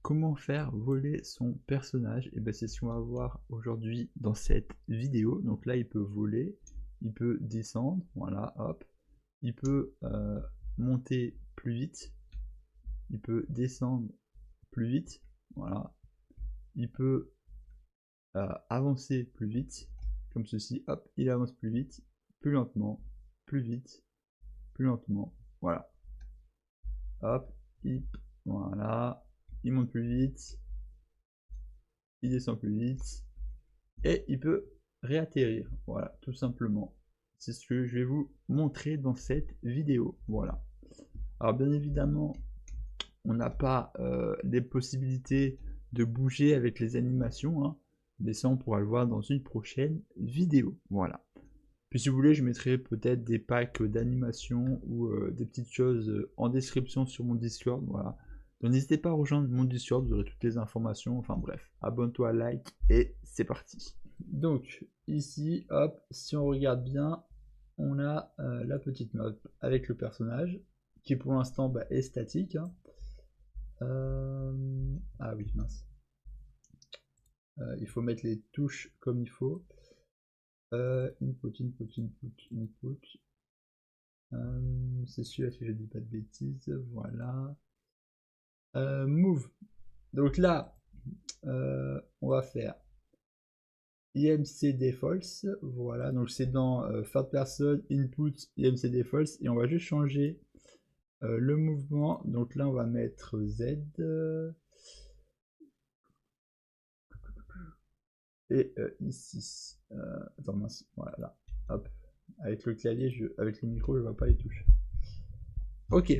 comment faire voler son personnage? Et ben c'est ce qu'on va voir aujourd'hui dans cette vidéo. Donc là il peut voler, il peut descendre, voilà, hop, il peut monter plus vite, il peut descendre plus vite, voilà, il peut avancer plus vite, comme ceci, hop, il avance plus vite, plus lentement, plus vite, plus lentement, voilà, hop, voilà, il monte plus vite, il descend plus vite, et il peut réatterrir, voilà, tout simplement. C'est ce que je vais vous montrer dans cette vidéo, voilà. Alors bien évidemment, on n'a pas les possibilités de bouger avec les animations, hein, mais ça on pourra le voir dans une prochaine vidéo, voilà. Puis si vous voulez, je mettrai peut-être des packs d'animation ou des petites choses en description sur mon Discord, voilà. Donc n'hésitez pas à rejoindre mon Discord, vous aurez toutes les informations, enfin bref, abonne-toi, like, et c'est parti. Donc ici, hop, si on regarde bien, on a la petite map avec le personnage, qui pour l'instant est statique, hein. Ah oui, mince. Il faut mettre les touches comme il faut. Input. C'est celui-là si je dis pas de bêtises. Voilà. Move. Donc là, on va faire IMC Defaults. Voilà. Donc c'est dans third person, input, IMC Defaults. Et on va juste changer le mouvement. Donc là, on va mettre Z. Et ici, attends mince, voilà, là, hop, avec le clavier, avec le micro, je vois pas les touches. Ok,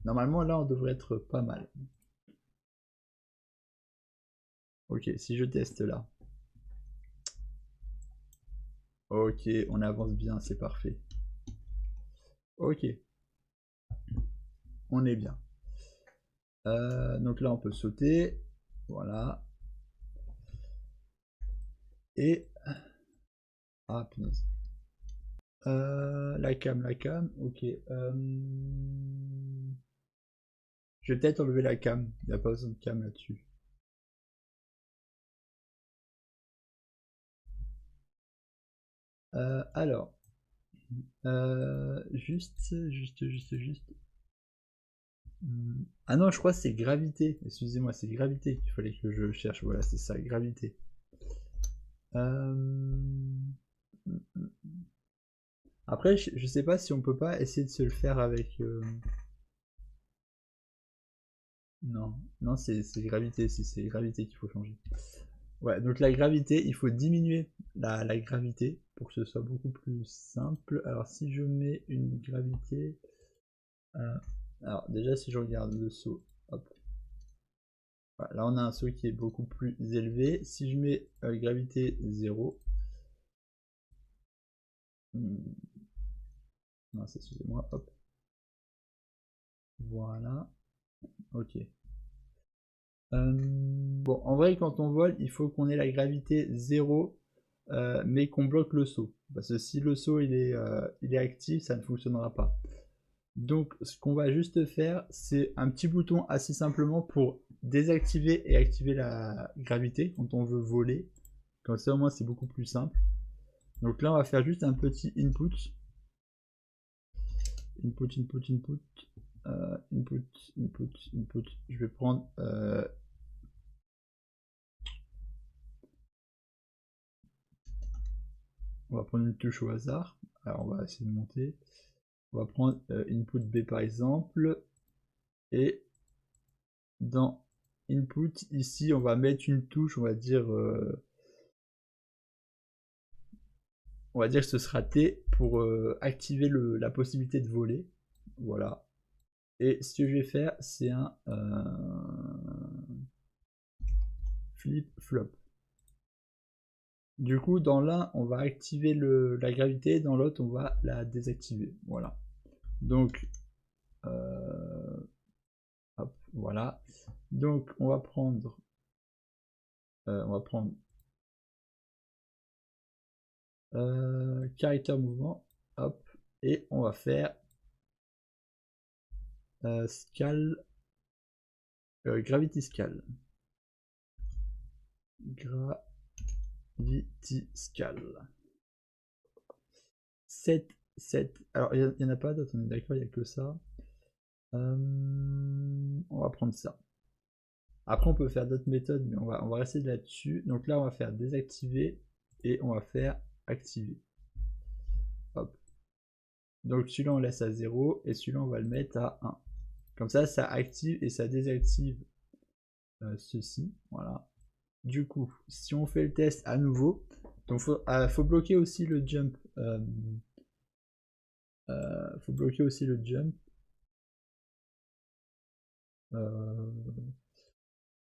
normalement là on devrait être pas mal. Ok, si je teste là. Ok, on avance bien, c'est parfait. Ok, on est bien. Donc là on peut sauter, voilà. Et ah punaise. La cam, ok. Je vais peut-être enlever la cam, il n'y a pas besoin de cam là-dessus. Alors, juste. Ah non, je crois que c'est gravité. Excusez-moi, c'est gravité qu'il fallait que je cherche. Voilà, c'est ça, gravité. Après, je sais pas si on peut pas essayer de se le faire avec. Non, non, c'est gravité, si c'est gravité qu'il faut changer. Ouais, donc la gravité, il faut diminuer la gravité pour que ce soit beaucoup plus simple. Alors si je mets une gravité, alors déjà si je regarde le saut, hop. Voilà, là on a un saut qui est beaucoup plus élevé. Si je mets gravité 0, non, excusez-moi, hop. Voilà, ok. Bon, en vrai, quand on vole, il faut qu'on ait la gravité 0, mais qu'on bloque le saut. Parce que si le saut il est actif, ça ne fonctionnera pas. Donc, ce qu'on va juste faire, c'est un petit bouton assez simplement pour désactiver et activer la gravité quand on veut voler. Comme ça, au moins, c'est beaucoup plus simple. Donc là, on va faire juste un petit input. Input. Je vais prendre on va prendre une touche au hasard. Alors on va essayer de monter. On va prendre input B par exemple. Et dans input, ici, on va mettre une touche, on va dire que ce sera T pour activer la possibilité de voler. Voilà. Et ce que je vais faire, c'est un flip flop. Du coup, dans l'un, on va activer la gravité, dans l'autre, on va la désactiver. Voilà. Donc, hop, voilà. Donc, on va prendre character mouvement, hop, et on va faire scale, gravity scale. Gravity Scale. 7. Alors, il n'y en a pas d'autres, on est d'accord, il n'y a que ça. On va prendre ça. Après, on peut faire d'autres méthodes, mais on va rester là-dessus. Donc là, on va faire désactiver et on va faire activer. Hop. Donc celui-là, on laisse à 0 et celui-là, on va le mettre à 1. Comme ça, ça active et ça désactive ceci. Voilà. Du coup, si on fait le test à nouveau, donc faut bloquer aussi le jump. Faut bloquer aussi le jump.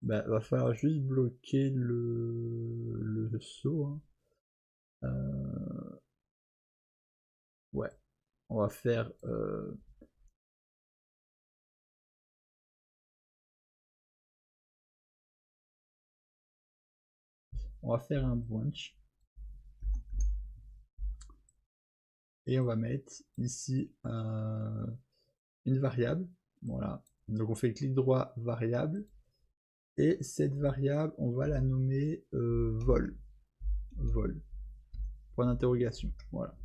Va falloir juste bloquer le saut. Hein. Ouais, on va faire un branch et on va mettre ici une variable. Voilà, donc on fait clic droit variable et cette variable on va la nommer vol. Point d'interrogation. Voilà.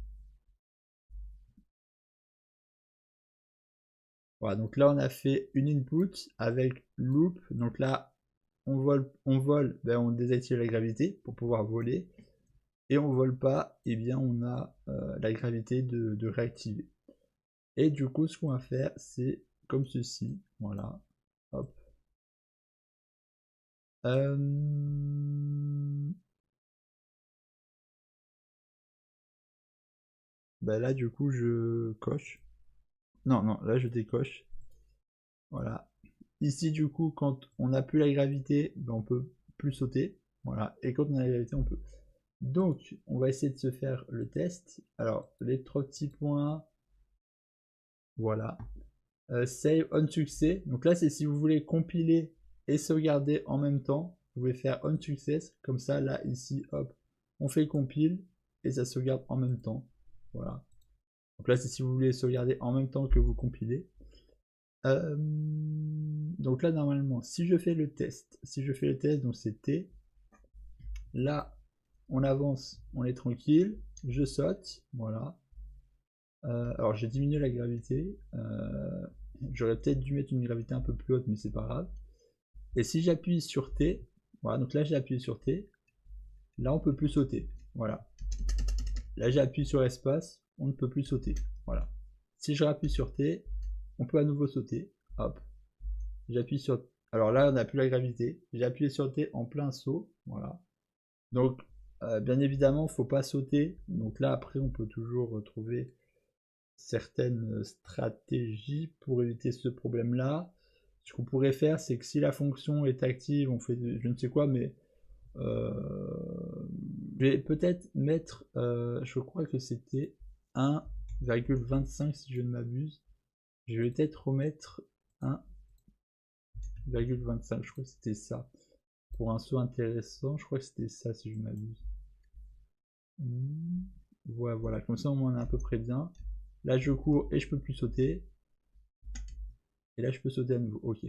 Voilà, donc là on a fait une input avec loop. Donc là on vole, ben on désactive la gravité pour pouvoir voler. Et on vole pas, et bien on a la gravité de réactiver. Et du coup ce qu'on va faire c'est comme ceci. Voilà. Hop. Ben là du coup je coche. Non, là je décoche. Voilà. Ici du coup quand on n'a plus la gravité, ben, on peut plus sauter. Voilà. Et quand on a la gravité on peut. Donc on va essayer de se faire le test. Alors les 3 petits points. Voilà. Save on succès. Donc là c'est si vous voulez compiler et sauvegarder en même temps. Vous pouvez faire on success. Comme ça là ici hop on fait compile et ça sauvegarde en même temps. Voilà. Donc là c'est si vous voulez sauvegarder en même temps que vous compilez. Donc là normalement si je fais le test, donc c'est T. Là on avance, on est tranquille, je saute, voilà. Alors j'ai diminué la gravité, j'aurais peut-être dû mettre une gravité un peu plus haute mais c'est pas grave. Et si j'appuie sur T, voilà, donc là j'ai appuyé sur T, là on peut plus sauter, voilà. Là j'appuie sur espace, on ne peut plus sauter, voilà. Si je rappuie sur T, on peut à nouveau sauter, hop. J'appuie sur, alors là on n'a plus la gravité, j'ai appuyé sur T en plein saut, voilà. Donc bien évidemment faut pas sauter, donc là après on peut toujours retrouver certaines stratégies pour éviter ce problème là. Ce qu'on pourrait faire c'est que si la fonction est active on fait je ne sais quoi, mais je vais peut-être mettre je crois que c'était 1,25 si je ne m'abuse. Je vais peut-être remettre 1,25, je crois que c'était ça pour un saut intéressant, je crois que c'était ça si je ne m'abuse. Ouais, voilà, comme ça au moins on est à peu près bien. Là je cours et je peux plus sauter. Et là je peux sauter à nouveau. Ok.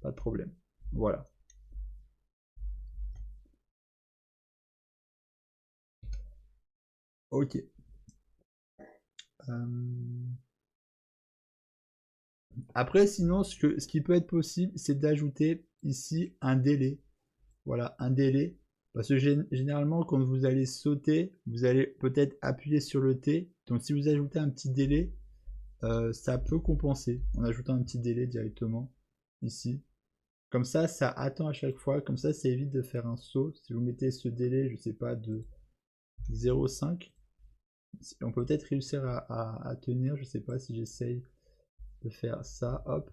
Pas de problème. Voilà. Ok. Après sinon ce qui peut être possible c'est d'ajouter ici un délai. Voilà, un délai. Parce que généralement quand vous allez sauter, vous allez peut-être appuyer sur le T. Donc si vous ajoutez un petit délai, ça peut compenser en ajoutant un petit délai directement ici. Comme ça attend à chaque fois. Comme ça évite de faire un saut. Si vous mettez ce délai, je sais pas, de 0,5, on peut peut-être réussir à tenir. Je sais pas si j'essaye de faire ça. Hop,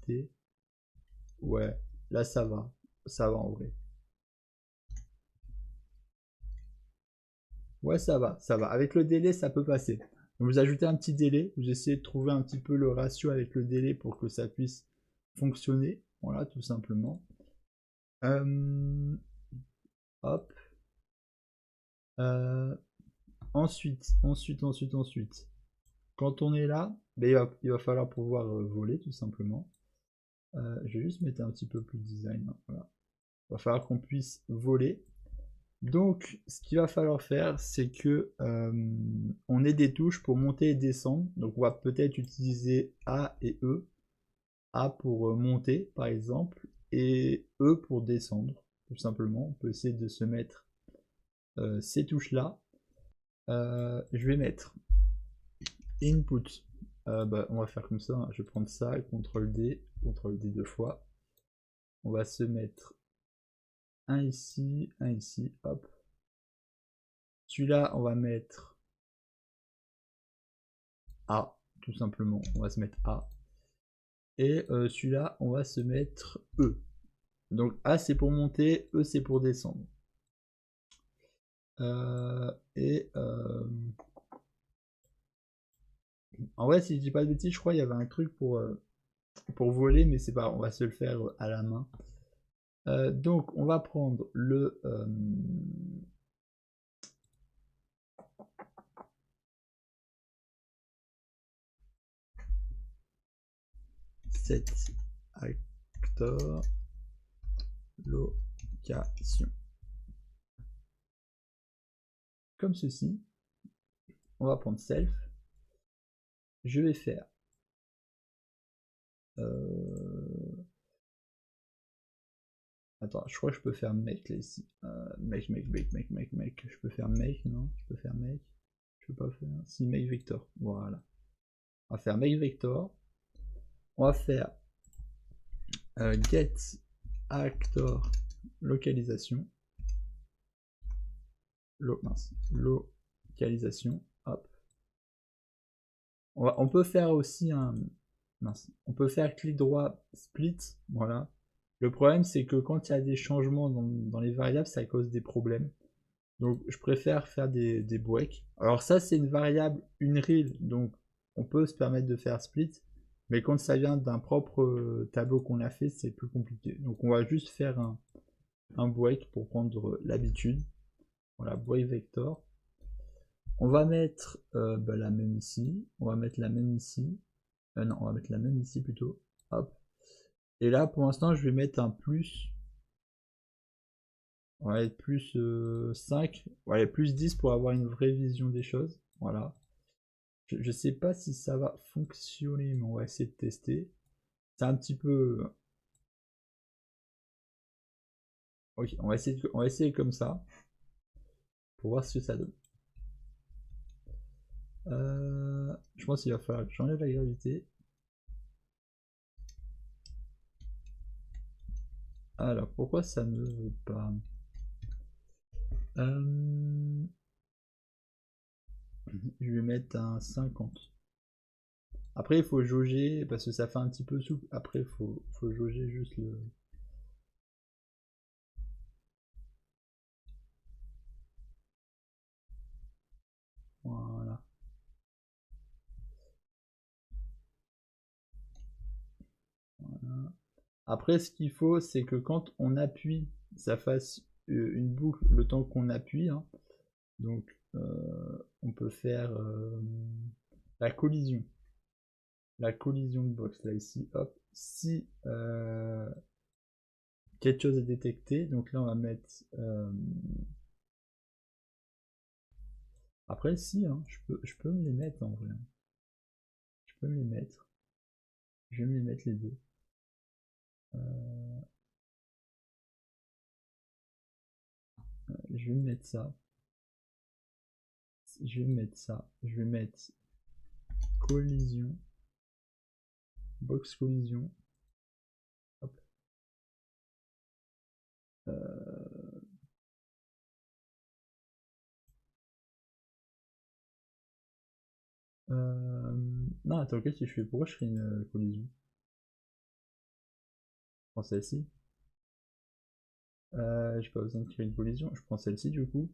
T. Ouais, là ça va. Ça va en vrai. Ouais, ça va, ça va. Avec le délai, ça peut passer. Donc, vous ajoutez un petit délai, vous essayez de trouver un petit peu le ratio avec le délai pour que ça puisse fonctionner. Voilà, tout simplement. Hop. Ensuite. Quand on est là, ben, il va falloir pouvoir voler, tout simplement. Je vais juste mettre un petit peu plus de design. Voilà. Il va falloir qu'on puisse voler. Donc, ce qu'il va falloir faire, c'est que on ait des touches pour monter et descendre. Donc, on va peut-être utiliser A et E. A pour monter, par exemple, et E pour descendre, tout simplement. On peut essayer de se mettre ces touches-là. Je vais mettre input. On va faire comme ça. Hein. Je vais prendre ça, CTRL D deux fois. On va se mettre un ici, hop. Celui-là, on va mettre A, tout simplement. On va se mettre A. Et celui-là, on va se mettre E. Donc A, c'est pour monter, E, c'est pour descendre. En vrai, si je dis pas de bêtises, je crois qu'il y avait un truc pour voler, mais c'est pas, on va se le faire à la main. Donc, on va prendre le set actor location. Comme ceci. On va prendre self. Je vais faire attends, je crois que je peux faire make là ici. Make. Je peux faire make, non? Je peux faire make. Je peux pas faire. Si, make vector. Voilà. On va faire make vector. On va faire get actor localisation. Localisation. Hop. On peut faire aussi un. Mince. On peut faire clic droit split. Voilà. Le problème, c'est que quand il y a des changements dans les variables, ça cause des problèmes. Donc, je préfère faire des breaks. Alors, ça, c'est une variable, une reel. Donc, on peut se permettre de faire split. Mais quand ça vient d'un propre tableau qu'on a fait, c'est plus compliqué. Donc, on va juste faire un break pour prendre l'habitude. Voilà, break vector. On va mettre la même ici. On va mettre la même ici. Non, on va mettre la même ici plutôt. Hop. Et là, pour l'instant, je vais mettre un plus. On va être plus 5. Ouais, plus 10 pour avoir une vraie vision des choses. Voilà. Je sais pas si ça va fonctionner, mais on va essayer de tester. C'est un petit peu. Ok, on va essayer comme ça. Pour voir ce que ça donne. Je pense qu'il va falloir que j'enlève la gravité. Alors, pourquoi ça ne veut pas Je vais mettre un 50. Après, il faut jauger, parce que ça fait un petit peu souple. Après, il faut jauger juste le... Voilà. Voilà. Après, ce qu'il faut, c'est que quand on appuie, ça fasse une boucle le temps qu'on appuie. Hein. Donc, on peut faire la collision. La collision de box, là, ici. Hop. Si quelque chose est détecté, donc là, on va mettre... Après, si, hein, je peux me les mettre en vrai. Je peux me les mettre. Je vais me les mettre les deux. Je vais mettre ça. Je vais mettre ça. Je vais mettre collision. Box collision. Hop. Non, attends, qu'est-ce que je fais? Pourquoi je fais une collision? Je prends celle-ci. J'ai pas besoin de créer une collision. Je prends celle-ci du coup.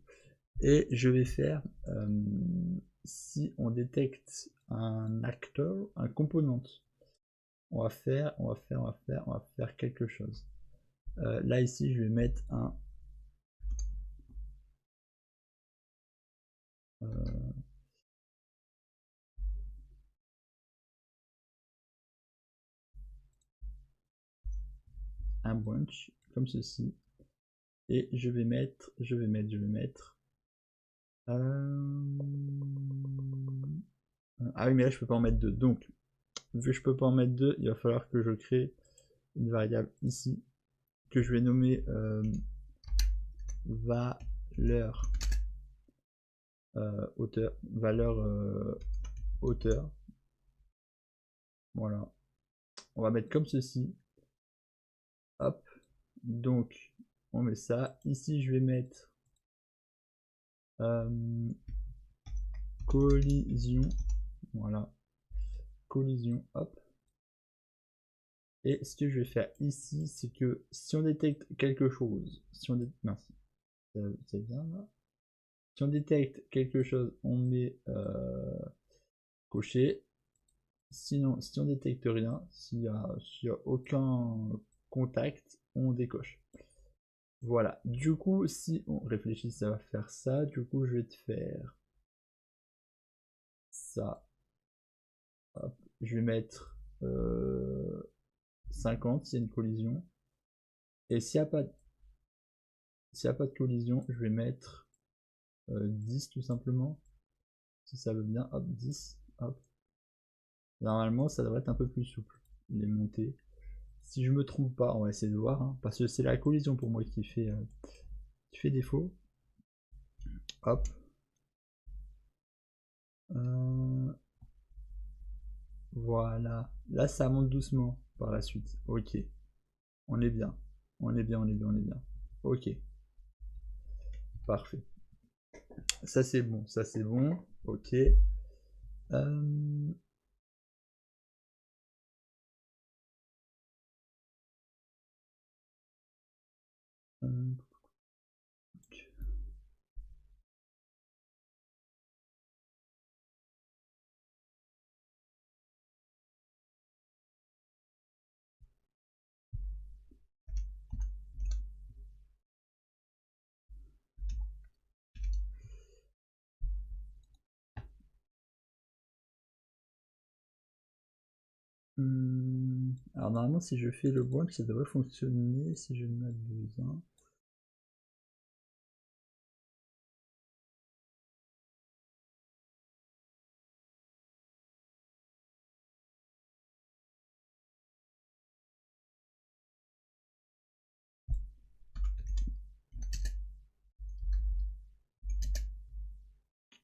Et je vais faire, si on détecte un acteur, un component, on va faire quelque chose. Là ici, je vais mettre un branch comme ceci. Et je vais mettre. Ah oui, mais là je peux pas en mettre deux. Donc, vu que je peux pas en mettre deux, il va falloir que je crée une variable ici que je vais nommer valeur hauteur. Hauteur. Voilà. On va mettre comme ceci. Hop. Donc, on met ça. Ici, je vais mettre collision. Voilà. Collision. Hop. Et ce que je vais faire ici, c'est que si on détecte quelque chose, si on détecte, c'est bien là. Si on détecte quelque chose, on met coché. Sinon, si on détecte rien, s'il y a aucun contact, on décoche. Voilà. Du coup, si on réfléchit, ça va faire ça. Du coup, je vais te faire ça. Hop. Je vais mettre 50 s'il y a une collision. Et s'il n'y a pas de collision, je vais mettre 10 tout simplement. Si ça veut bien, hop, 10. Hop. Normalement, ça devrait être un peu plus souple, les montées. Si je me trompe pas, on va essayer de voir, hein, parce que c'est la collision pour moi qui fait défaut. Hop. Voilà. Là, ça monte doucement par la suite. Ok. On est bien. On est bien. Ok. Parfait. Ça, c'est bon. Ok. Alors normalement, si je fais le boîte, ça devrait fonctionner si je ne m'abuse.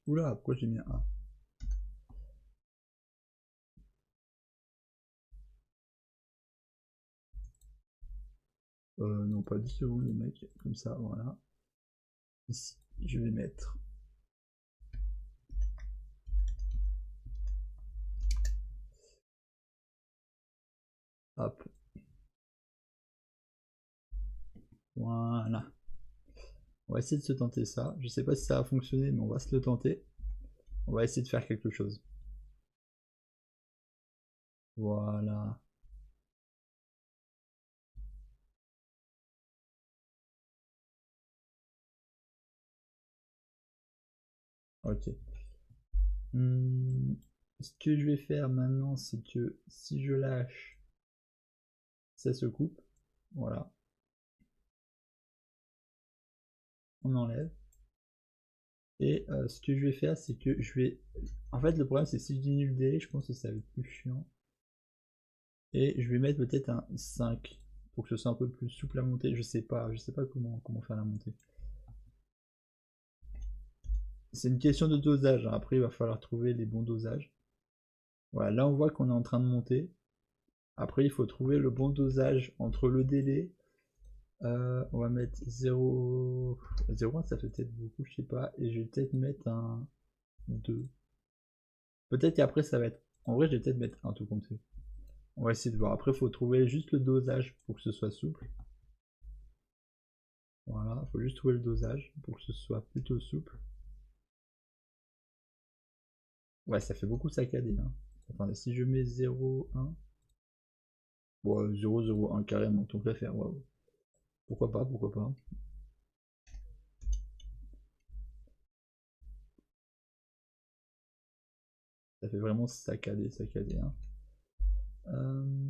Oula, pourquoi j'ai mis un A? Non, pas 10 secondes, les mecs. Comme ça, voilà. Ici, je vais mettre. Hop. Voilà. On va essayer de se tenter ça. Je sais pas si ça va fonctionner, mais on va se le tenter. On va essayer de faire quelque chose. Voilà. Ok. Ce que je vais faire maintenant, c'est que si je lâche, ça se coupe. Voilà. On enlève. Et ce que je vais faire, c'est que je vais... En fait, le problème, c'est si je diminue le délai, je pense que ça va être plus chiant. Et je vais mettre peut-être un 5 pour que ce soit un peu plus souple à monter. Je sais pas comment faire la montée. C'est une question de dosage, hein. Après il va falloir trouver les bons dosages. Voilà, là on voit qu'on est en train de monter. Après il faut trouver le bon dosage entre le délai. On va mettre 0,1, ça fait peut-être beaucoup, je sais pas. Et je vais peut-être mettre un 2. Peut-être qu'après ça va être... En vrai je vais peut-être mettre un tout compte fait. On va essayer de voir. Après il faut trouver juste le dosage pour que ce soit souple. Voilà, il faut juste trouver le dosage pour que ce soit plutôt souple. Ouais, ça fait beaucoup saccadé. Hein. Attendez, si je mets 0,1. Bon, 0,01 carrément, tant qu'à faire, waouh. Pourquoi pas, pourquoi pas. Ça fait vraiment saccadé. Hein. Euh,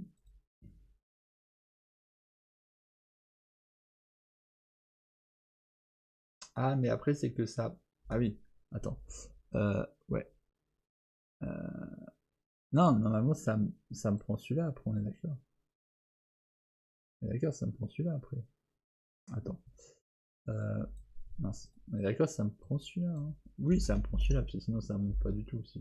Ah, mais après, c'est que ça... Ah oui, attends. Ouais. Non, normalement, ça me prend celui-là, après, on est d'accord. On est d'accord, ça me prend celui-là, après. Attends. Mince. On est d'accord, ça me prend celui-là. Hein. Oui, ça me prend celui-là, parce que sinon, ça monte pas du tout. Si...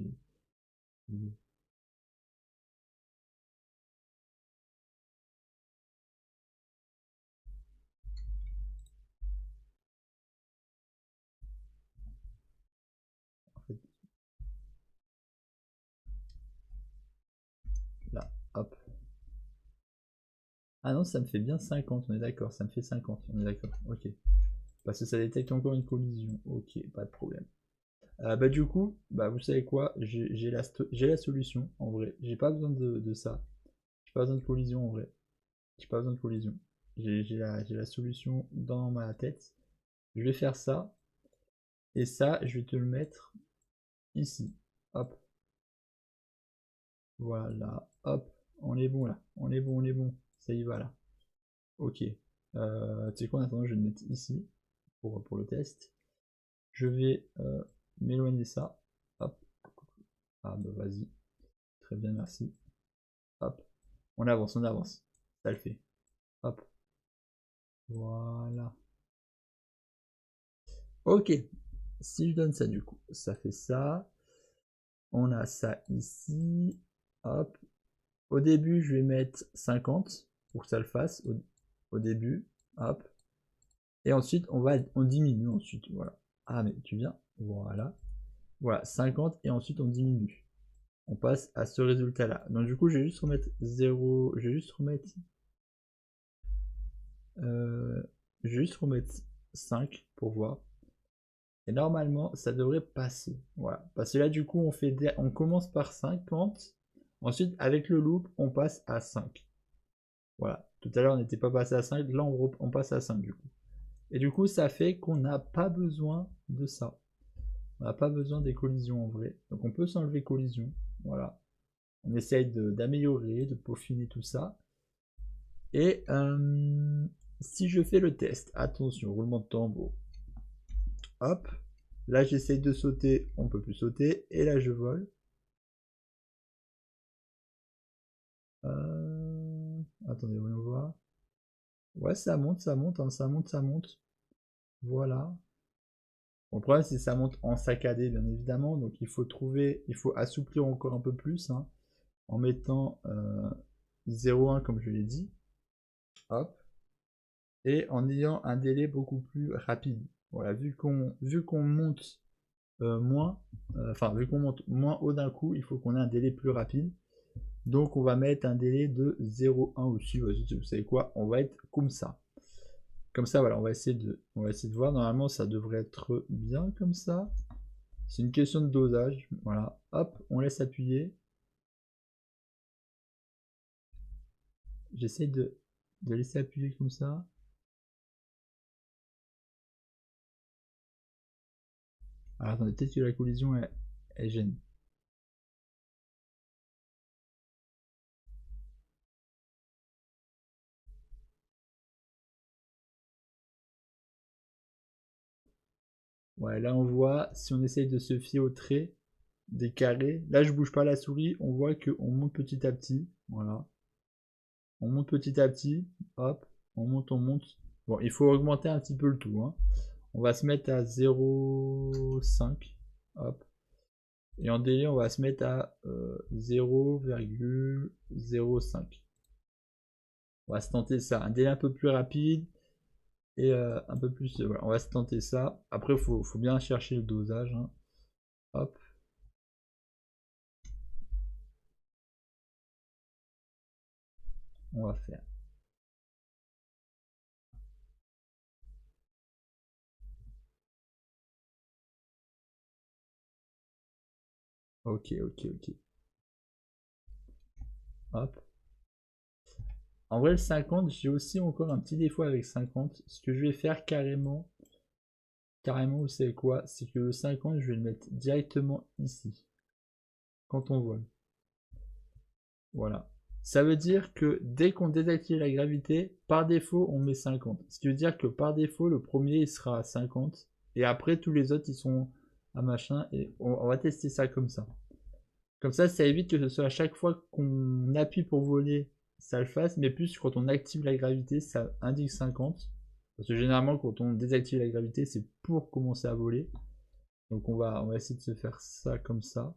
En fait, là, hop. Ah non, ça me fait bien 50, on est d'accord, ça me fait 50, on est d'accord, ok. Parce que ça détecte encore une collision, ok, pas de problème. Bah du coup, bah vous savez quoi, j'ai la solution, en vrai. J'ai pas besoin de ça. J'ai pas besoin de collision, en vrai. J'ai pas besoin de collision. J'ai la solution dans ma tête. Je vais faire ça, et ça, je vais te le mettre ici. Hop, voilà, hop, on est bon là. On est bon, on est bon. Ça y va là. Ok. Tu sais quoi, en attendant, je vais le mettre ici pour le test. Je vais m'éloigner ça. Hop. Ah bah vas-y. Très bien, merci. Hop. On avance, on avance. Ça le fait. Hop. Voilà. Ok. Si je donne ça du coup, ça fait ça. On a ça ici. Hop. Au début, je vais mettre 50 pour que ça le fasse. Au début. Hop. Et ensuite, on diminue ensuite. Voilà. Ah mais tu viens. Voilà. Voilà, 50 et ensuite on diminue. On passe à ce résultat là. Donc du coup je vais juste remettre 0, je vais juste remettre 5 pour voir. Et normalement ça devrait passer. Voilà. Parce que là du coup on commence par 50. Ensuite avec le loop on passe à 5. Voilà. Tout à l'heure on n'était pas passé à 5. Là on passe à 5 du coup. Et du coup ça fait qu'on n'a pas besoin de ça. On n'a pas besoin des collisions en vrai. Donc on peut s'enlever collision. Voilà. On essaye d'améliorer, de peaufiner tout ça. Et si je fais le test, attention, roulement de tambour. Hop, là j'essaye de sauter, on peut plus sauter, et là je vole. Attendez, voyons voir. Ouais, ça monte, hein, ça monte, ça monte. Voilà. Bon, le problème c'est que ça monte en saccadé, bien évidemment, donc il faut assouplir encore un peu plus, hein, en mettant 0,1 comme je l'ai dit. Hop. Et en ayant un délai beaucoup plus rapide. Voilà, vu qu'on monte moins, vu qu'on monte moins haut d'un coup, il faut qu'on ait un délai plus rapide. Donc on va mettre un délai de 0,1 aussi. Vous savez quoi, on va être comme ça. Comme ça, voilà, on va essayer de voir. Normalement, ça devrait être bien comme ça. C'est une question de dosage. Voilà, hop, on laisse appuyer. J'essaie de laisser appuyer comme ça. Alors attendez, peut-être que la collision elle gêne. Ouais, là on voit, si on essaye de se fier au trait des carrés, là je bouge pas la souris, on voit qu'on monte petit à petit. Voilà. On monte petit à petit. Hop, on monte, on monte. Bon, il faut augmenter un petit peu le tout. Hein. On va se mettre à 0,5. Hop. Et en délai, on va se mettre à 0,05. On va se tenter ça. Un délai un peu plus rapide. Et un peu plus. Voilà, on va se tenter ça. Après, il faut bien chercher le dosage. Hein. Hop. On va faire. Ok, ok, ok. Hop. En vrai, le 50, j'ai aussi encore un petit défaut avec 50. Ce que je vais faire carrément, vous savez quoi? C'est que le 50, je vais le mettre directement ici. Quand on vole. Voilà. Ça veut dire que dès qu'on désactive la gravité, par défaut, on met 50. Ce qui veut dire que par défaut, le premier il sera à 50 Et après, tous les autres, ils sont à machin. Et on va tester ça comme ça. Comme ça évite que ce soit à chaque fois qu'on appuie pour voler, ça le fasse. Mais plus quand on active la gravité, ça indique 50. Parce que généralement, quand on désactive la gravité, c'est pour commencer à voler. Donc on va essayer de se faire ça comme ça.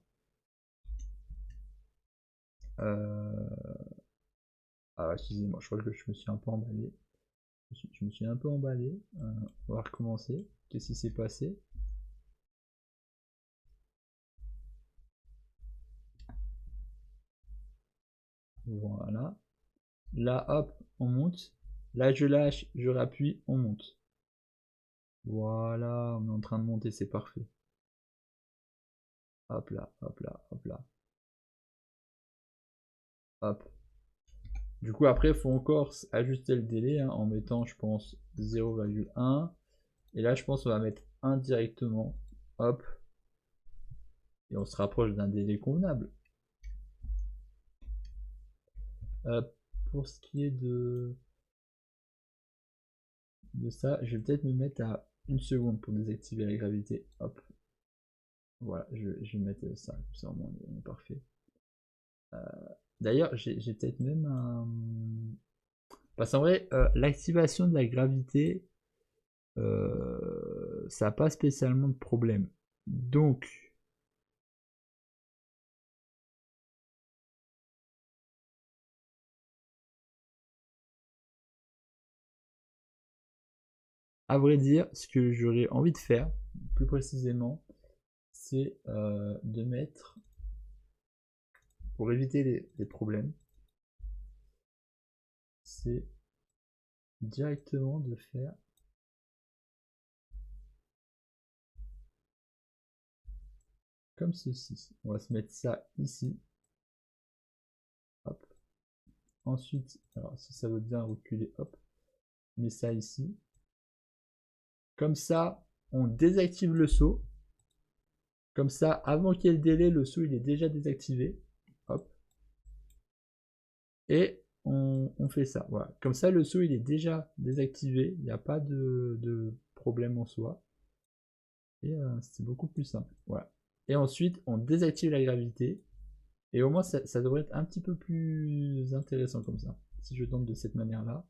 Ah, excusez-moi, je crois que je me suis un peu emballé. Je me suis un peu emballé. On va recommencer. Qu'est-ce qui s'est passé? Voilà. Là, hop, on monte. Là, je lâche, je rappuie, on monte. Voilà, on est en train de monter, c'est parfait. Hop là, hop là, hop là. Hop. Du coup, après, il faut encore ajuster le délai hein, en mettant, je pense, 0,1. Et là, je pense qu'on va mettre 1 directement. Hop. Et on se rapproche d'un délai convenable. Pour ce qui est de ça, je vais peut-être me mettre à 1 seconde pour désactiver la gravité. Hop. Voilà, je vais mettre ça, comme ça au moins on est parfait. D'ailleurs, j'ai peut-être même un... Parce qu'en vrai, l'activation de la gravité, ça n'a pas spécialement de problème. Donc, à vrai dire, ce que j'aurais envie de faire, plus précisément, c'est de mettre, pour éviter les problèmes, c'est directement de faire comme ceci. On va se mettre ça ici. Hop. Ensuite, alors si ça veut bien reculer, hop, on met ça ici. Comme ça, on désactive le saut. Comme ça, avant qu'il y ait le délai, le saut il est déjà désactivé. Hop. Et on fait ça. Voilà. Comme ça, le saut il est déjà désactivé. Il n'y a pas de problème en soi. Et c'est beaucoup plus simple. Voilà. Et ensuite, on désactive la gravité. Et au moins, ça devrait être un petit peu plus intéressant comme ça. Si je tente de cette manière-là.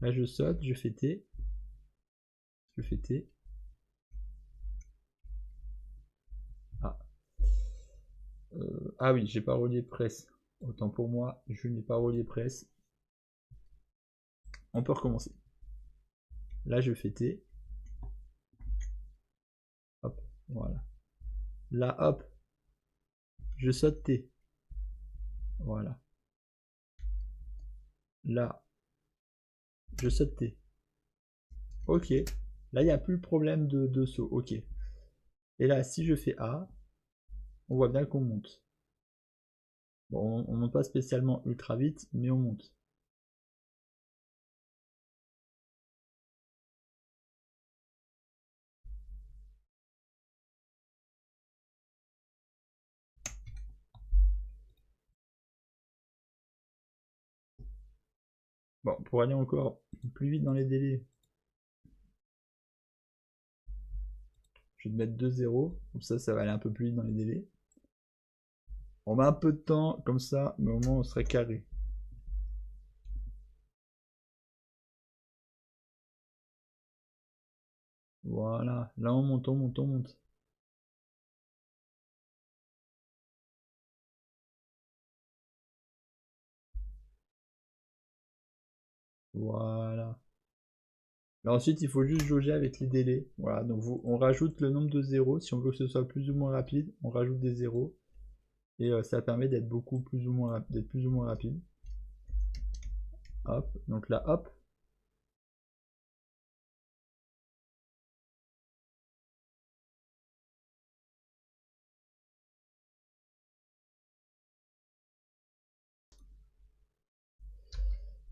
Là, je saute, je fais T. Je fais T. Ah. Ah oui, j'ai pas relié presse. Autant pour moi, je n'ai pas relié presse. On peut recommencer. Là, je fais T. Hop, voilà. Là, hop, je saute T. Voilà. Là, je saute T. Ok. Là, il n'y a plus le problème de saut. Ok. Et là, si je fais A, on voit bien qu'on monte. Bon, on monte pas spécialement ultra vite, mais on monte. Bon, pour aller encore plus vite dans les délais, je vais te mettre 2-0. Comme ça va aller un peu plus vite dans les délais. On met un peu de temps, comme ça, mais au moins on serait carré. Voilà, là on monte, on monte, on monte. Voilà. Là ensuite il faut juste jauger avec les délais. Voilà, donc on rajoute le nombre de zéros. Si on veut que ce soit plus ou moins rapide, on rajoute des zéros. Et ça permet d'être plus ou moins rapide. Hop, donc là hop.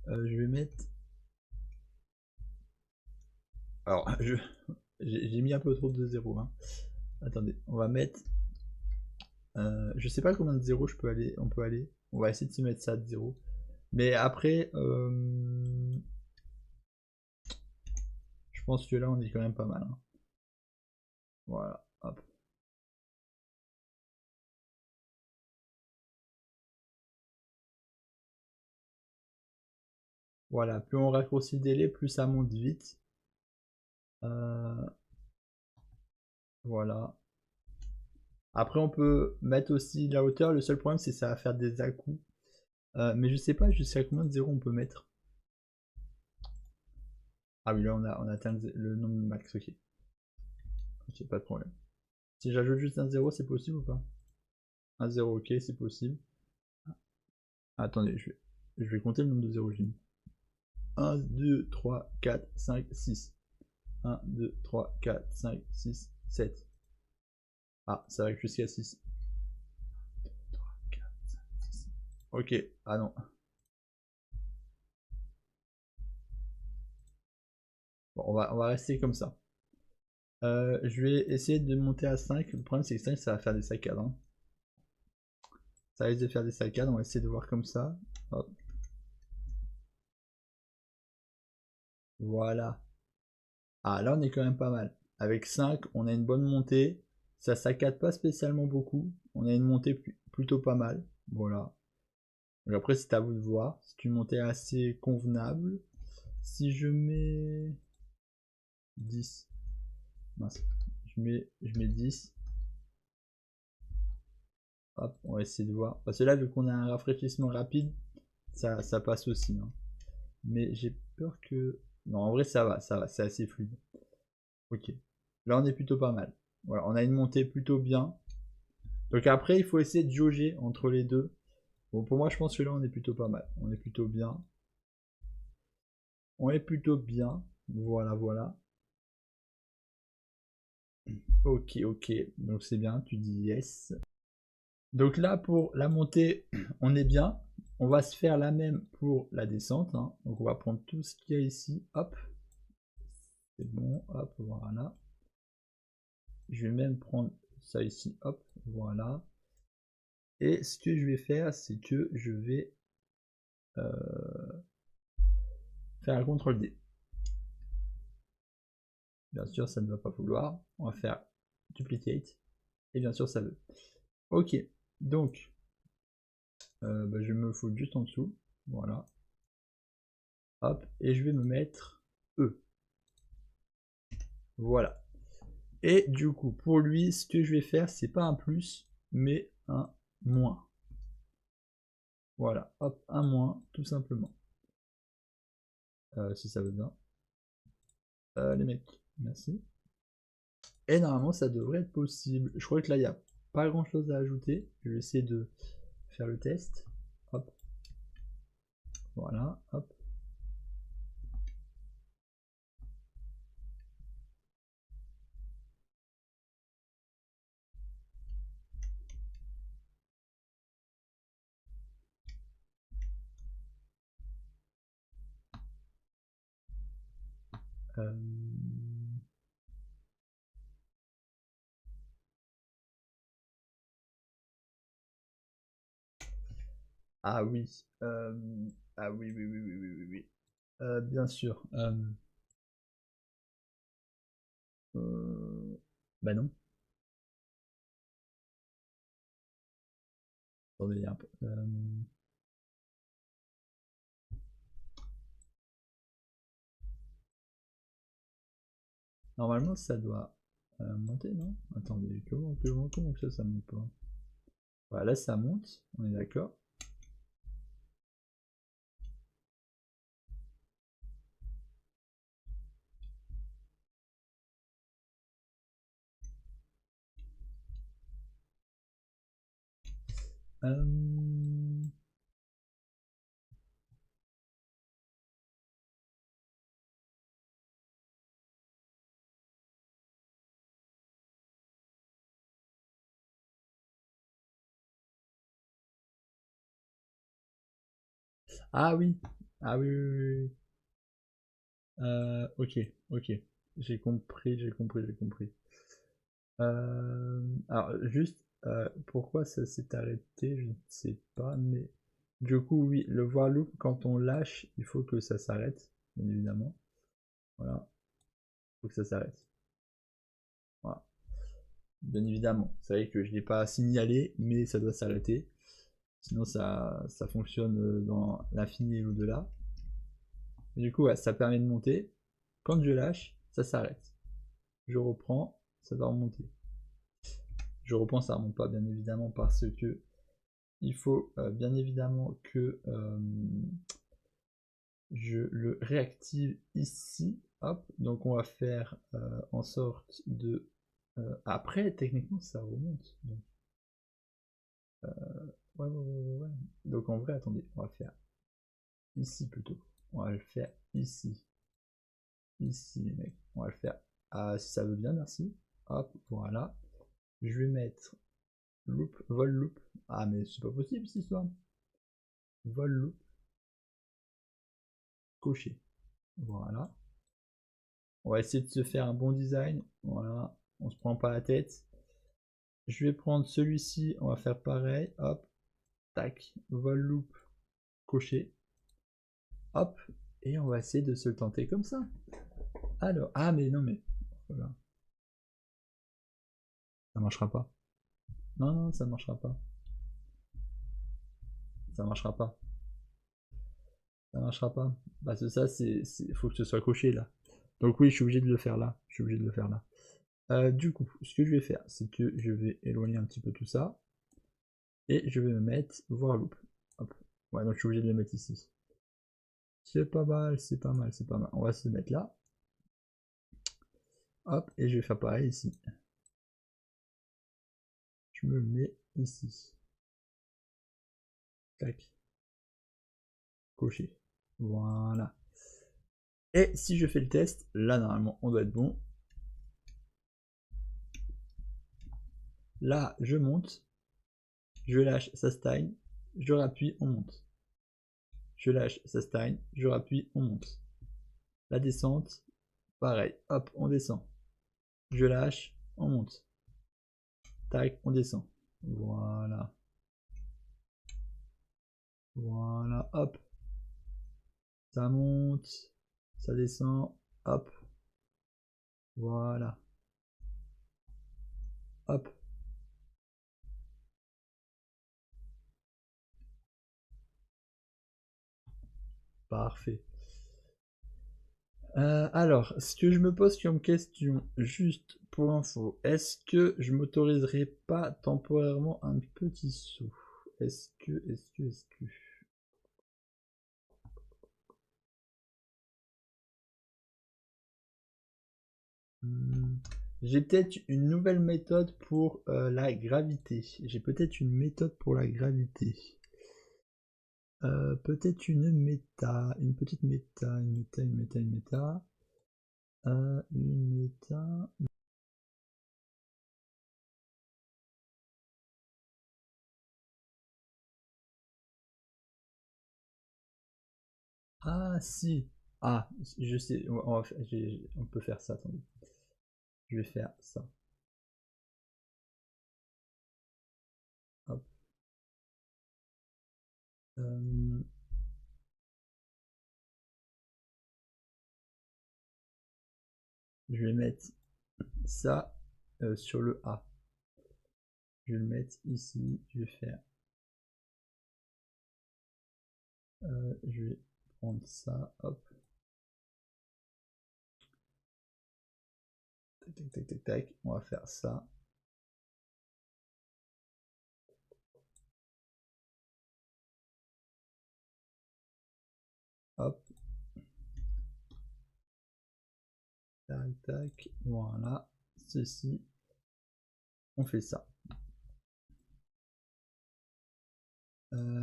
Je vais mettre... Alors, j'ai mis un peu trop de zéros. Hein. Attendez, on va mettre... je sais pas combien de zéros on peut aller. On va essayer de se mettre ça de 0. Mais après... Je pense que là, on est quand même pas mal. Hein. Voilà, hop. Voilà, plus on raccourcit le délai, plus ça monte vite. Voilà. Après, on peut mettre aussi la hauteur. Le seul problème, c'est que ça va faire des à-coups. Mais je sais pas jusqu'à combien de zéros on peut mettre. Ah oui, là, on a atteint le nombre max. Ok. Ok, pas de problème. Si j'ajoute juste un 0, c'est possible ou pas? Un 0, ok, c'est possible. Attendez, je vais compter le nombre de zéros. 1, 2, 3, 4, 5, 6. 1, 2, 3, 4, 5, 6, 7. Ah, ça va jusqu'à 6. 3, 4, 5, 6. Ok, ah non. Bon, on va rester comme ça. Je vais essayer de monter à 5. Le problème, c'est que 5, ça va faire des saccades. Hein. Ça risque de faire des saccades. On va essayer de voir comme ça. Hop. Voilà. Ah, là, on est quand même pas mal. Avec 5, on a une bonne montée. Ça saccade pas spécialement beaucoup. On a une montée plutôt pas mal. Voilà. Donc après, c'est à vous de voir. C'est une montée assez convenable. Si je mets 10. Mince. Je mets 10. Hop, on va essayer de voir. Parce que là, vu qu'on a un rafraîchissement rapide, ça passe aussi. Hein. Mais j'ai peur que... Non, en vrai, ça va, c'est assez fluide. Ok. Là, on est plutôt pas mal. Voilà, on a une montée plutôt bien. Donc après, il faut essayer de jauger entre les deux. Bon, pour moi, je pense que là, on est plutôt pas mal. On est plutôt bien. On est plutôt bien. Voilà, voilà. Ok, ok. Donc c'est bien, tu dis yes. Donc là, pour la montée, on est bien. On va se faire la même pour la descente. Hein. Donc on va prendre tout ce qu'il y a ici. Hop. C'est bon. Hop, voilà. Je vais même prendre ça ici. Hop, voilà. Et ce que je vais faire, c'est que je vais faire un CTRL D. Bien sûr, ça ne va pas vouloir. On va faire duplicate. Et bien sûr, ça veut. Ok. Donc, je me fous juste en dessous. Voilà. Hop. Et je vais me mettre E. Voilà. Et du coup, pour lui, ce que je vais faire, c'est pas un plus, mais un moins. Voilà. Hop, un moins, tout simplement. Si ça veut bien. Les mecs, merci. Et normalement, ça devrait être possible. Je crois que là, il n'y a pas grand chose à ajouter. Je vais essayer de faire le test. Hop. Voilà. Hop. Euh... Ah oui. Ah oui, oui, oui, oui, oui, oui, oui. Bien sûr. Bah non. Attendez un peu. Normalement, ça doit monter, non? Attendez, comment que ça monte pas? Voilà, là, ça monte, on est d'accord. Ah oui, ah oui, oui, oui, oui. Ok, ok. J'ai compris, j'ai compris, j'ai compris. Alors, juste, pourquoi ça s'est arrêté, je ne sais pas, mais du coup, oui, le voir loop, quand on lâche, il faut que ça s'arrête, bien évidemment. Voilà. faut que ça s'arrête. Voilà. Bien évidemment, c'est vrai que je ne l'ai pas signalé, mais ça doit s'arrêter. Sinon ça fonctionne dans l'infini et l'au-delà. Du coup, ouais, ça permet de monter. Quand je lâche, ça s'arrête. Je reprends, ça va remonter. Je reprends, ça remonte pas bien évidemment parce que il faut bien évidemment que je le réactive ici. Hop, donc on va faire en sorte de... après, techniquement, ça remonte. Donc, ouais. Donc en vrai, attendez, on va faire ici plutôt. On va le faire ici. Ici, les mecs. On va le faire. Ah, si ça veut bien, merci. Hop, voilà. Je vais mettre loop, vol loop. Ah, mais c'est pas possible cette histoire. Vol loop. Coché. Voilà. On va essayer de se faire un bon design. Voilà. On se prend pas la tête. Je vais prendre celui-ci. On va faire pareil. Hop. Tac. Vol loop. Coché. Hop. Et on va essayer de se le tenter comme ça. Alors. Ah, mais non, mais. Voilà. Ça marchera pas. Non, non, ça marchera pas. Ça marchera pas. Ça marchera pas. Parce que ça, faut que ce soit coché là. Donc oui, je suis obligé de le faire là. Je suis obligé de le faire là. Du coup, ce que je vais faire, c'est que je vais éloigner un petit peu tout ça. Et je vais me mettre voir loop. Hop. Ouais, donc je suis obligé de le mettre ici. C'est pas mal, c'est pas mal, c'est pas mal. On va se mettre là. Hop, et je vais faire pareil ici. Je me mets ici. Tac. Coché. Voilà. Et si je fais le test, là normalement on doit être bon. Là, je monte. Je lâche, ça stagne. Je rappuie, on monte. Je lâche, ça stagne. Je rappuie, on monte. La descente, pareil. Hop, on descend. Je lâche, on monte. Tac, on descend. Voilà. Voilà, hop. Ça monte. Ça descend. Hop. Voilà. Hop. Parfait. Alors, ce que je me pose comme question, juste pour info, est-ce que je m'autoriserai pas temporairement un petit saut? Est-ce que... J'ai peut-être une nouvelle méthode pour la gravité. J'ai peut-être une méthode pour la gravité. Peut-être une méta, une petite méta, une méta. Une méta. Ah si. Ah, je sais. On peut faire ça. Attendez. Je vais faire ça. Hop. Je vais mettre ça sur le A. Je vais le mettre ici. Je vais faire. Je vais prendre ça. Hop. Tac. On va faire ça. Hop. Tac. Voilà. Ceci. On fait ça.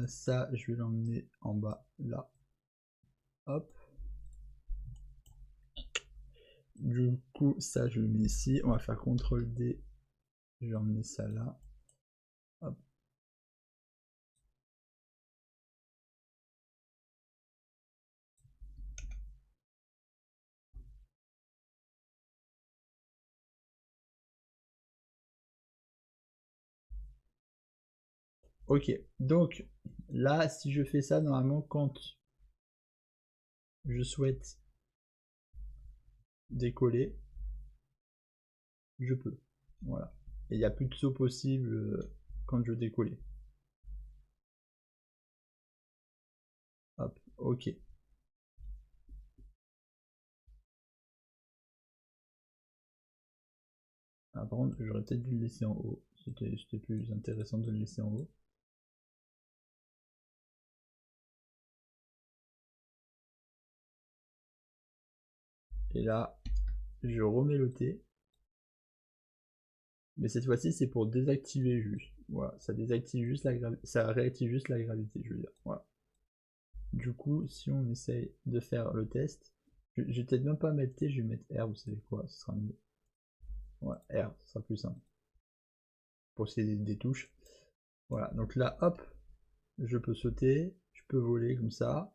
Ça, je vais l'emmener en bas là. Hop. Du coup, ça, je le mets ici. On va faire CTRL D. Je vais emmener ça là. Hop. Ok, donc là, si je fais ça, normalement, quand je souhaite décoller, je peux. Voilà. Et il n'y a plus de saut possible quand je veux décoller. Hop, ok. Ah, par contre, j'aurais peut-être dû le laisser en haut. C'était plus intéressant de le laisser en haut. Et là, je remets le T. Mais cette fois-ci, c'est pour désactiver juste. Voilà, ça désactive juste la gravité. Ça réactive juste la gravité, je veux dire. Voilà. Du coup, si on essaye de faire le test, je vais peut-être même pas mettre T, je vais mettre R, vous savez quoi, ce sera mieux. Ouais, R, ce sera plus simple. Pour ces des touches. Voilà, donc là, hop, je peux sauter, je peux voler comme ça.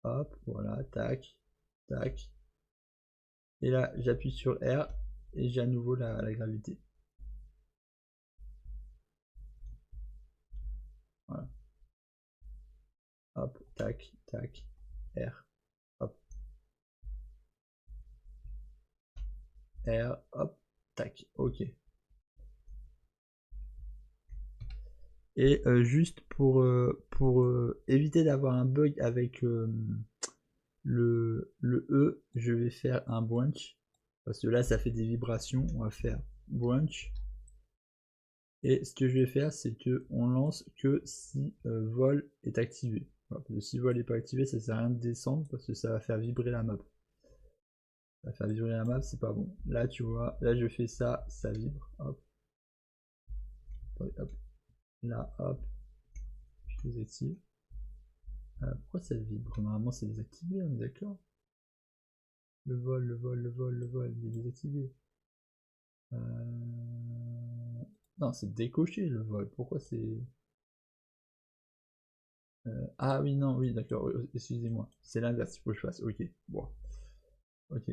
Hop, voilà, tac, tac. Et là, j'appuie sur R et j'ai à nouveau la gravité. Voilà. Hop, tac, tac, R, hop. R, hop, tac, ok. Et juste pour éviter d'avoir un bug avec le E, je vais faire un branch. Parce que là, ça fait des vibrations. On va faire branch. Et ce que je vais faire, c'est que on lance que si vol est activé. Voilà, parce que si vol n'est pas activé, ça sert à rien de descendre parce que ça va faire vibrer la map. Ça va faire vibrer la map, c'est pas bon. Là, tu vois, là je fais ça, ça vibre. Hop. Hop. Là, hop. Je désactive. Pourquoi ça vibre? Normalement, c'est désactivé, on est d'accord? Le vol, le vol, le vol, le vol, il est désactivé. Non, c'est décoché le vol. Pourquoi c'est... Ah oui, non, oui, d'accord, excusez-moi. C'est l'inverse, il faut que je fasse. Ok, bon. Ok.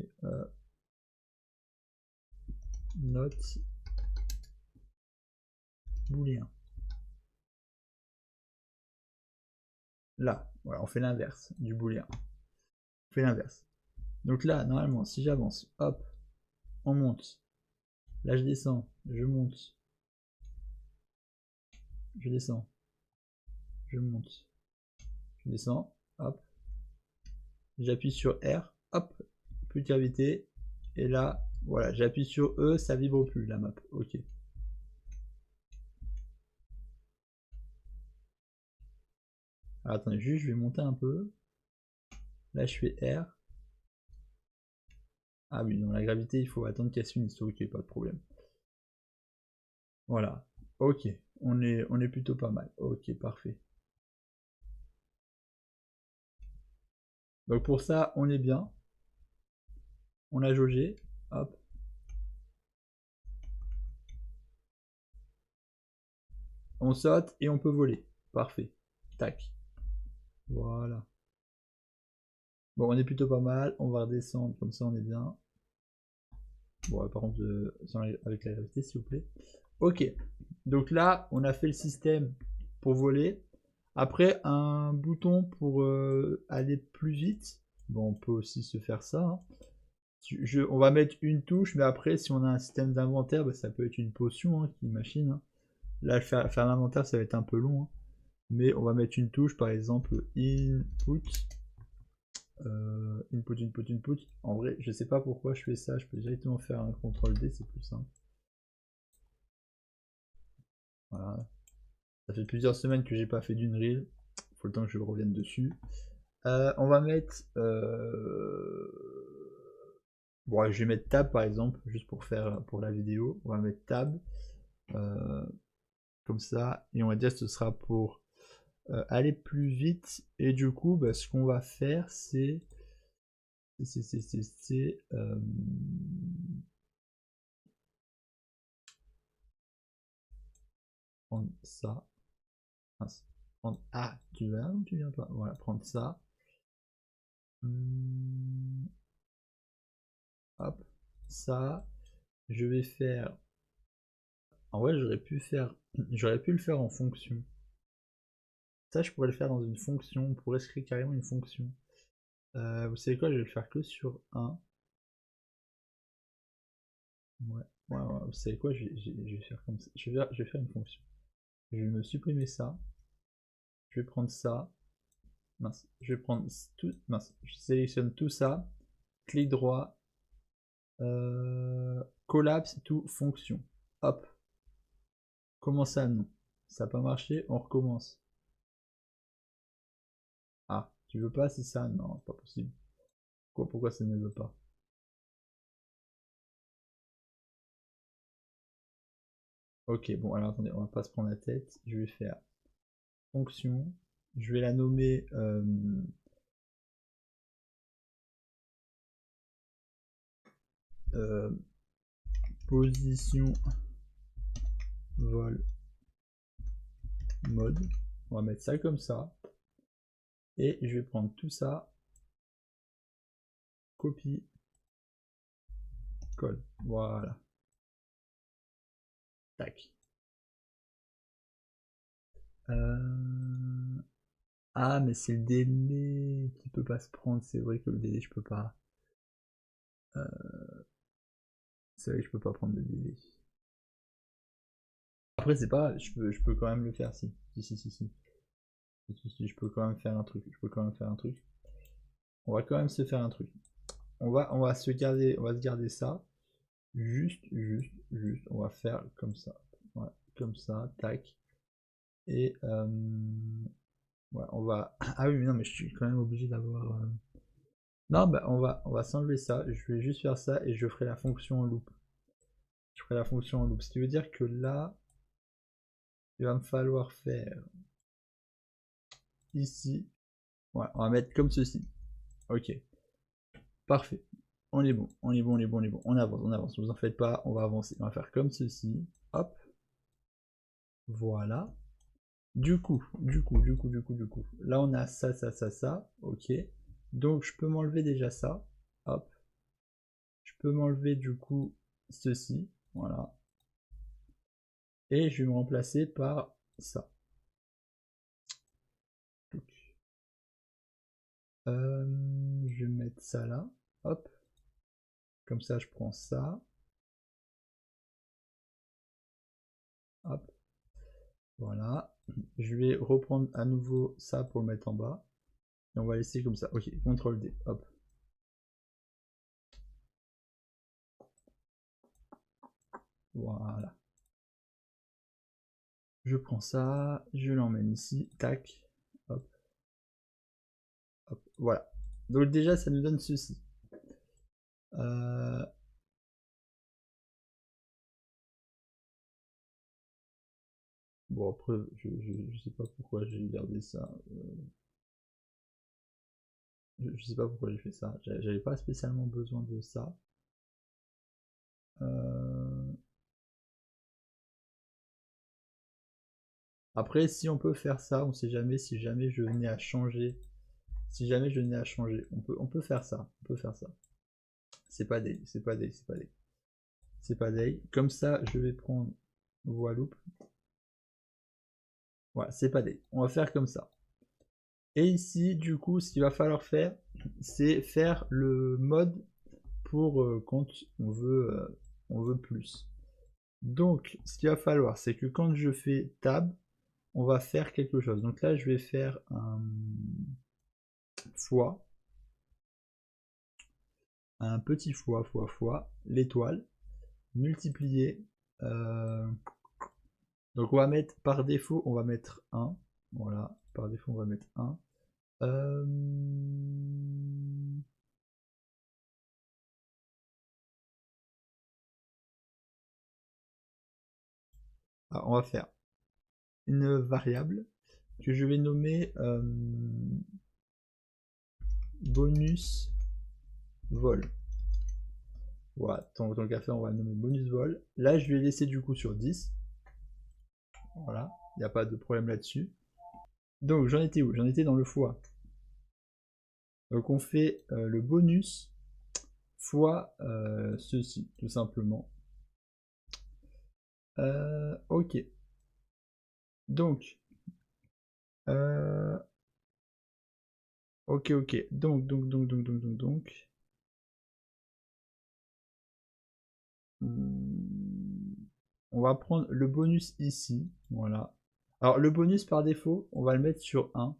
Note booléen. Là, voilà, on fait l'inverse du booléen. On fait l'inverse. Donc là, normalement, si j'avance, hop, on monte. Là, je descends, je monte. Je descends. Je monte. Je descends, hop. J'appuie sur R, hop, plus de gravité. Et là, voilà, j'appuie sur E, ça vibre plus la map. Ok. Alors, attendez, juste, je vais monter un peu. Là, je fais R. Ah oui, dans la gravité, il faut attendre qu'elle s'unisse. Ok, pas de problème. Voilà. Ok, on est plutôt pas mal. Ok, parfait. Donc pour ça, on est bien. On a jaugé. Hop. On saute et on peut voler. Parfait. Tac. Voilà. Bon, on est plutôt pas mal. On va redescendre, comme ça on est bien. Bon, par contre, avec la gravité, s'il vous plaît. Ok. Donc là, on a fait le système pour voler. Après, un bouton pour aller plus vite. Bon, on peut aussi se faire ça. Hein. On va mettre une touche, mais après, si on a un système d'inventaire, bah, ça peut être une potion hein, qui machine. Hein. Là, faire l'inventaire, ça va être un peu long. Hein. Mais on va mettre une touche, par exemple, input. Input. En vrai, je sais pas pourquoi je fais ça. Je peux directement faire un CTRL-D, c'est plus simple. Voilà. Ça fait plusieurs semaines que j'ai pas fait d'une reel. Faut le temps que je revienne dessus. On va mettre... Bon, je vais mettre tab par exemple, juste pour la vidéo. On va mettre tab. Comme ça. Et on va dire que ce sera pour aller plus vite. Et du coup, bah, ce qu'on va faire, c'est... prendre ça. Ah, tu vas ou tu viens pas? Voilà, prendre ça. Hop, ça. Je vais faire. En vrai, j'aurais pu le faire en fonction. Ça, je pourrais le faire dans une fonction. On pourrait se créer carrément une fonction. Vous savez quoi? Je vais le faire que sur 1. Ouais. Vous savez quoi, je vais faire comme ça. Je vais faire une fonction. Je vais me supprimer ça. Je vais prendre ça. Mince. Je vais prendre tout. Mince. Je sélectionne tout ça. Clic droit. Collapse to fonction. Hop. Comment ça, non? Ça n'a pas marché, on recommence. Ah, tu veux pas, c'est ça? Non, pas possible. Pourquoi ça ne veut pas? Ok, bon, alors attendez, on va pas se prendre la tête. Je vais faire fonction. Je vais la nommer position vol mode. On va mettre ça comme ça. Et je vais prendre tout ça. Copie. Colle. Voilà. Tac. Ah, mais c'est le délai qui peut pas se prendre. C'est vrai que le délai, je peux pas. C'est vrai que je peux pas prendre le délai. Après, c'est pas. Je peux quand même le faire, si. Si, je peux quand même faire un truc. Je peux quand même faire un truc. On va quand même se faire un truc. On va se garder ça. Juste. On va faire comme ça. Ouais, comme ça. Tac. Et ouais, on va. Ah oui, mais non, mais je suis quand même obligé d'avoir. Non, bah on va s'enlever ça. Je vais juste faire ça et je ferai la fonction en loop. Je ferai la fonction en loop. Ce qui veut dire que là, il va me falloir faire ici. Ouais, on va mettre comme ceci. Ok. Parfait. On est bon. On avance. Ne vous en faites pas. On va avancer. On va faire comme ceci. Hop. Voilà. Du coup. Là, on a ça. Ok. Donc, je peux m'enlever déjà ça. Hop. Je peux m'enlever du coup ceci. Voilà. Et je vais me remplacer par ça. Je vais mettre ça là. Hop. Comme ça, je prends ça. Hop. Voilà. Je vais reprendre à nouveau ça pour le mettre en bas. Et on va laisser comme ça. Ok, CTRL D. Hop. Voilà. Je prends ça, je l'emmène ici. Tac. Hop. Hop. Voilà. Donc déjà, ça nous donne ceci. Bon, après, je sais pas pourquoi j'ai gardé ça. Je sais pas pourquoi j'ai fait ça. J'avais pas spécialement besoin de ça. Après, si on peut faire ça, on sait jamais. Si jamais je venais à changer, on peut faire ça. C'est pas day. Comme ça, je vais prendre voilà. Voilà, c'est pas day. On va faire comme ça. Et ici, du coup, ce qu'il va falloir faire, c'est faire le mode pour quand on veut plus. Donc, ce qu'il va falloir, c'est que quand je fais tab, on va faire quelque chose. Donc là, je vais faire un fois, un petit fois, l'étoile, multiplié. Donc on va mettre, par défaut, on va mettre 1. Voilà, par défaut, on va mettre 1. Alors, on va faire une variable que je vais nommer bonus vol. Voilà, tant qu'à faire, on va le nommer bonus vol. Là, je vais laisser du coup sur 10. Voilà, il n'y a pas de problème là-dessus. Donc, j'en étais où? J'en étais dans le fois. Donc, on fait le bonus fois ceci, tout simplement. Ok. Donc, ok. Donc. On va prendre le bonus ici, voilà. Alors le bonus par défaut, on va le mettre sur 1,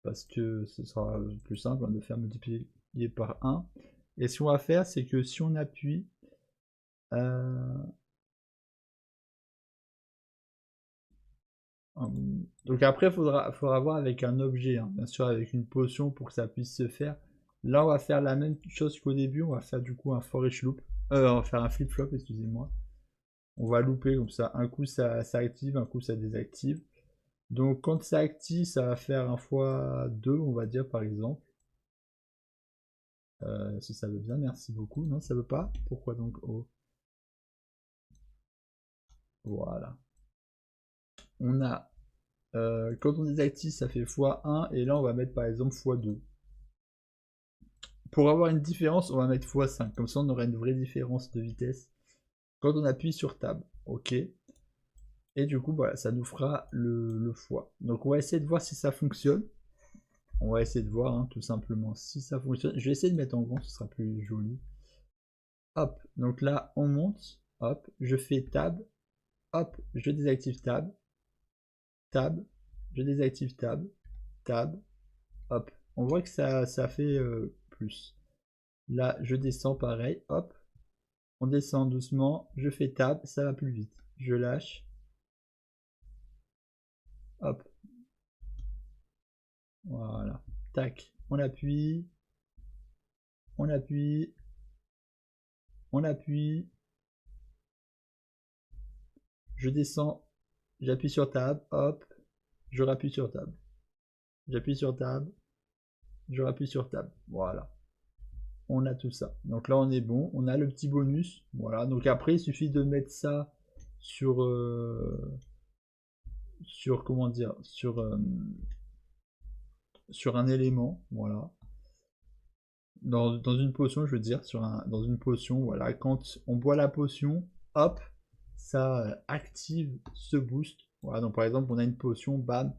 parce que ce sera plus simple, hein, de faire multiplier par 1. Et ce qu'on va faire, c'est que si on appuie, donc après, il faudra voir avec un objet, hein, bien sûr avec une potion pour que ça puisse se faire. Là, on va faire la même chose qu'au début, on va faire du coup un forage loop, on va faire un flip-flop, excusez-moi. On va louper comme ça, un coup ça active, un coup ça désactive. Donc quand ça active, ça va faire un fois 2, on va dire par exemple. Si ça veut bien, merci beaucoup. Non, ça veut pas. Pourquoi donc oh. Voilà. On a, quand on désactive, ça fait x1, et là on va mettre par exemple x2. Pour avoir une différence, on va mettre x5, comme ça on aura une vraie différence de vitesse quand on appuie sur Tab. Ok. Et du coup, voilà, ça nous fera le fois. Donc on va essayer de voir si ça fonctionne. On va essayer de voir, hein, tout simplement, si ça fonctionne. Je vais essayer de mettre en grand, ce sera plus joli. Hop, donc là, on monte. Hop, je fais Tab. Hop, je désactive Tab. Tab, je désactive Tab. Tab. Hop, on voit que ça fait plus. Là, je descends pareil. Hop, on descend doucement. Je fais Tab, ça va plus vite. Je lâche. Hop. Voilà. Tac. On appuie. On appuie. On appuie. Je descends. J'appuie sur Tab. Hop. Je rappuie sur Tab. J'appuie sur Tab. Je rappuie sur Tab. Voilà. On a tout ça. Donc là, on est bon. On a le petit bonus. Voilà. Donc après, il suffit de mettre ça sur... sur comment dire, sur un élément, voilà, dans une potion, je veux dire, dans une potion, voilà, quand on boit la potion, hop, ça active ce boost, voilà, donc par exemple on a une potion, bam,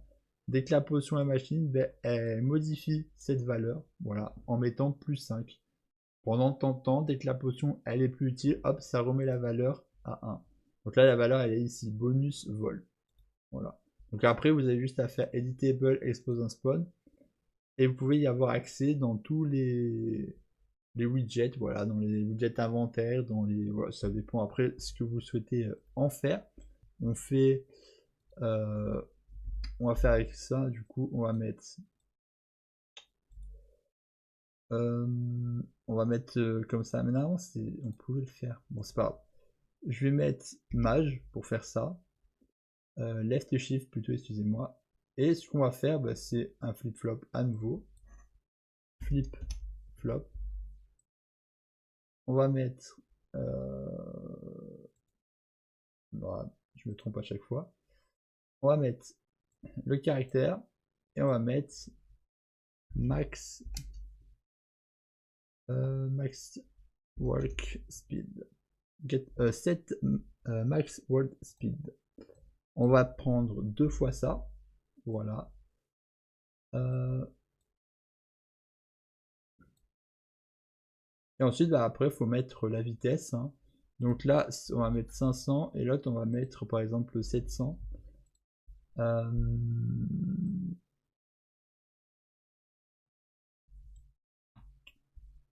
dès que la potion est machine, ben, elle modifie cette valeur, voilà, en mettant plus 5. Pendant tant de temps, dès que la potion elle est plus utile, hop, ça remet la valeur à 1. Donc là la valeur elle est ici, bonus vol, voilà. Donc après, vous avez juste à faire Editable, Expose un Spawn. Et vous pouvez y avoir accès dans tous les widgets, voilà, dans les widgets inventaires, dans les, voilà, ça dépend après ce que vous souhaitez en faire. On fait, on va faire avec ça, du coup, on va mettre, comme ça. Mais normalement, on pouvait le faire. Bon, c'est pas grave. Je vais mettre mage pour faire ça. Left shift plutôt, excusez-moi. Et ce qu'on va faire, bah, c'est un flip-flop à nouveau. Flip-flop. On va mettre... Bah, je me trompe à chaque fois. On va mettre le caractère et on va mettre max work speed. Set max work speed. On va prendre 2 fois ça. Voilà. Et ensuite, bah, après, il faut mettre la vitesse. Hein. Donc là, on va mettre 500 et l'autre, on va mettre par exemple 700.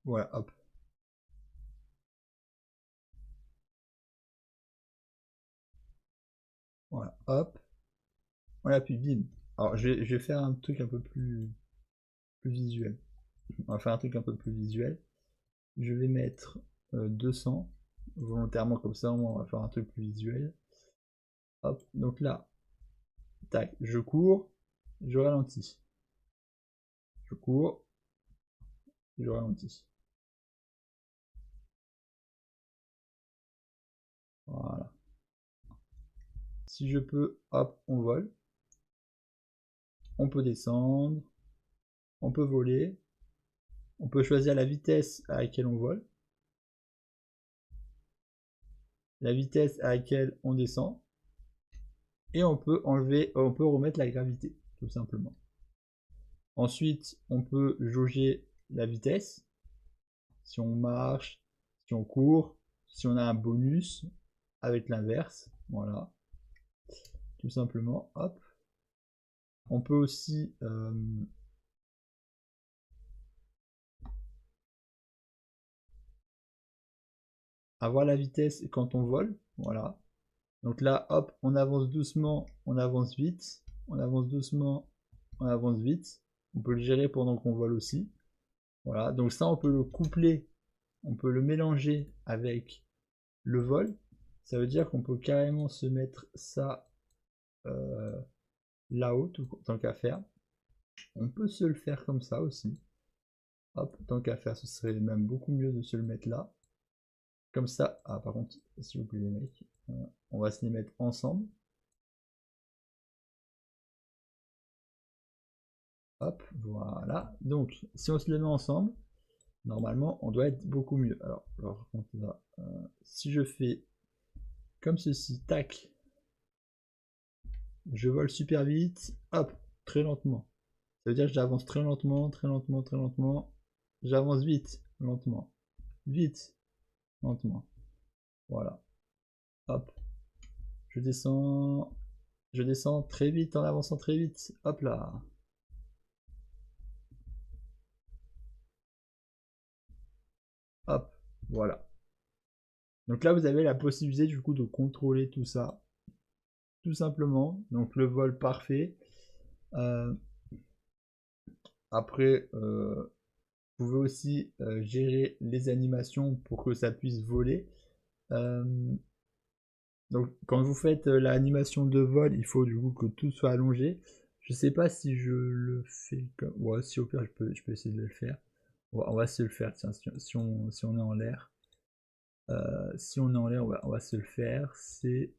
Voilà, hop. Voilà, hop. On appuie, bim. Alors, je vais faire un truc un peu plus visuel. On va faire un truc un peu plus visuel. Je vais mettre 200 volontairement, comme ça on va faire un truc plus visuel. Hop, donc là, tac, je cours, je ralentis. Je cours, je ralentis. Voilà. Si je peux, hop, on vole. On peut descendre. On peut voler. On peut choisir la vitesse à laquelle on vole. La vitesse à laquelle on descend. Et on peut remettre la gravité, tout simplement. Ensuite, on peut jauger la vitesse. Si on marche, si on court, si on a un bonus avec l'inverse, voilà, tout simplement, hop. On peut aussi avoir la vitesse quand on vole, voilà. Donc là, hop, on avance doucement, on avance vite, on avance doucement, on avance vite. On peut le gérer pendant qu'on vole aussi. Voilà, donc ça, on peut le coupler, on peut le mélanger avec le vol. Ça veut dire qu'on peut carrément se mettre ça là-haut, tant qu'à faire. On peut se le faire comme ça aussi. Hop, tant qu'à faire, ce serait même beaucoup mieux de se le mettre là. Comme ça. Ah, par contre, s'il vous plaît, les mecs, on va se les mettre ensemble. Hop, voilà. Donc, si on se les met ensemble, normalement, on doit être beaucoup mieux. Alors par contre, là, si je fais comme ceci, tac, je vole super vite, hop, très lentement. Ça veut dire que j'avance très lentement, très lentement, très lentement. J'avance vite, lentement. Vite, lentement. Voilà. Hop. Je descends très vite en avançant très vite. Hop là. Hop. Voilà. Donc là, vous avez la possibilité du coup de contrôler tout ça. Tout simplement. Donc le vol parfait. Après, vous pouvez aussi gérer les animations pour que ça puisse voler. Donc quand vous faites l'animation de vol, il faut du coup que tout soit allongé. Je sais pas si je le fais comme... Ouais, si au pire je peux essayer de le faire. On va se le faire, tiens, si on est en l'air. Si on est en l'air, on va se le faire. C'est